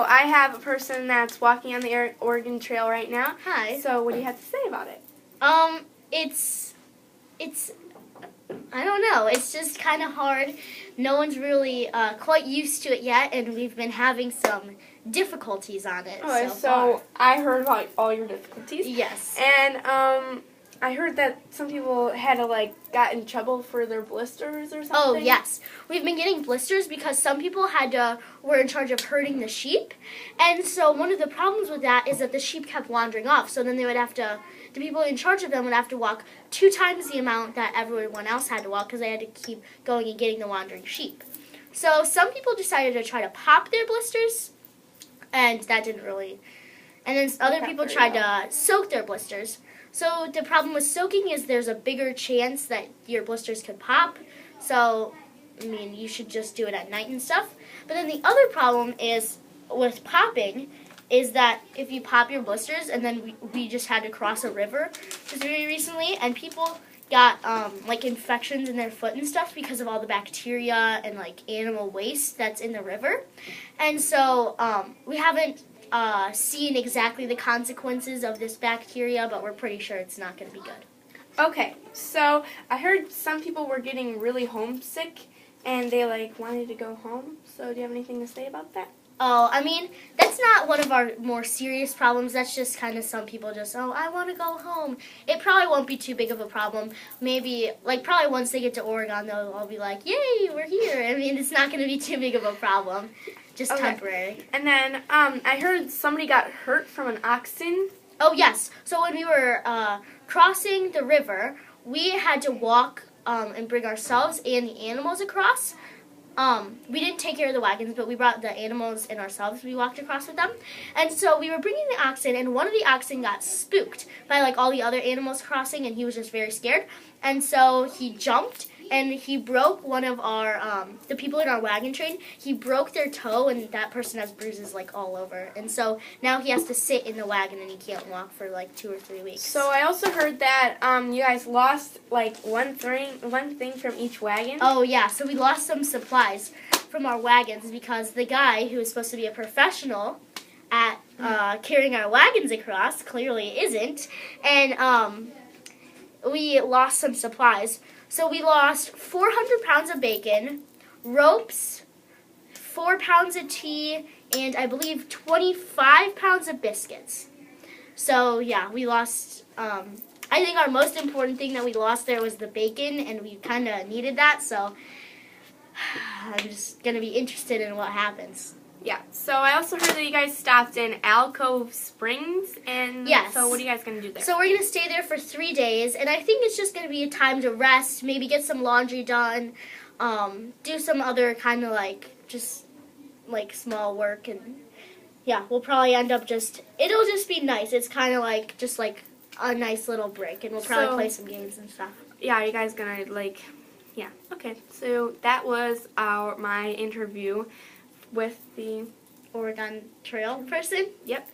I have a person that's walking on the Oregon Trail right now. Hi. So what do you have to say about it? It's I don't know. It's just kind of hard. No one's really quite used to it yet, and we've been having some difficulties on it. Okay, so so I heard about all your difficulties. Yes. And I heard that some people had to got in trouble for their blisters or something. Oh yes, we've been getting blisters because some people were in charge of herding the sheep, and so one of the problems with that is that the sheep kept wandering off. So then the people in charge of them would have to walk 2 times the amount that everyone else had to walk because they had to keep going and getting the wandering sheep. So some people decided to try to pop their blisters, and that didn't really. And then other people tried to soak their blisters. So the problem with soaking is there's a bigger chance that your blisters could pop. So, I mean, you should just do it at night and stuff. But then the other problem is with popping is that if you pop your blisters, and then we just had to cross a river just very recently, and people got infections in their foot and stuff because of all the bacteria and animal waste that's in the river. And so we haven't seen exactly the consequences of this bacteria, but we're pretty sure it's not going to be good. Okay, so I heard some people were getting really homesick and they wanted to go home. So do you have anything to say about that? Oh, I mean, that's not one of our more serious problems. That's just kind of some people just, I want to go home. It probably won't be too big of a problem. Maybe, probably once they get to Oregon, they'll all be like, yay, we're here. I mean, it's not going to be too big of a problem. Just temporary. And then I heard somebody got hurt from an oxen. Oh, yes. So when we were crossing the river, we had to walk and bring ourselves and the animals across. We didn't take care of the wagons, but we brought the animals and ourselves. We walked across with them. And so we were bringing the oxen, and one of the oxen got spooked by all the other animals crossing, and he was just very scared. And so he jumped, and he broke one of our, the people in our wagon train, he broke their toe, and that person has bruises all over. And so now he has to sit in the wagon, and he can't walk for 2 or 3 weeks. So I also heard that you guys lost one thing from each wagon. Oh yeah, so we lost some supplies from our wagons because the guy who was supposed to be a professional at carrying our wagons across clearly isn't, and we lost some supplies. So we lost 400 pounds of bacon, ropes, 4 pounds of tea, and I believe 25 pounds of biscuits. So yeah, we lost, I think our most important thing that we lost there was the bacon, and we kind of needed that, so I'm just going to be interested in what happens. Yeah, so I also heard that you guys stopped in Alcove Springs, and yes. So what are you guys going to do there? So we're going to stay there for 3 days, and I think it's just going to be a time to rest, maybe get some laundry done, do some other kind of just small work, and yeah, we'll probably end up it'll just be nice. It's kind of just a nice little break, and we'll probably play some games and stuff. Yeah, are you guys going to yeah, okay. So that was my interview with the Oregon Trail person. Yep.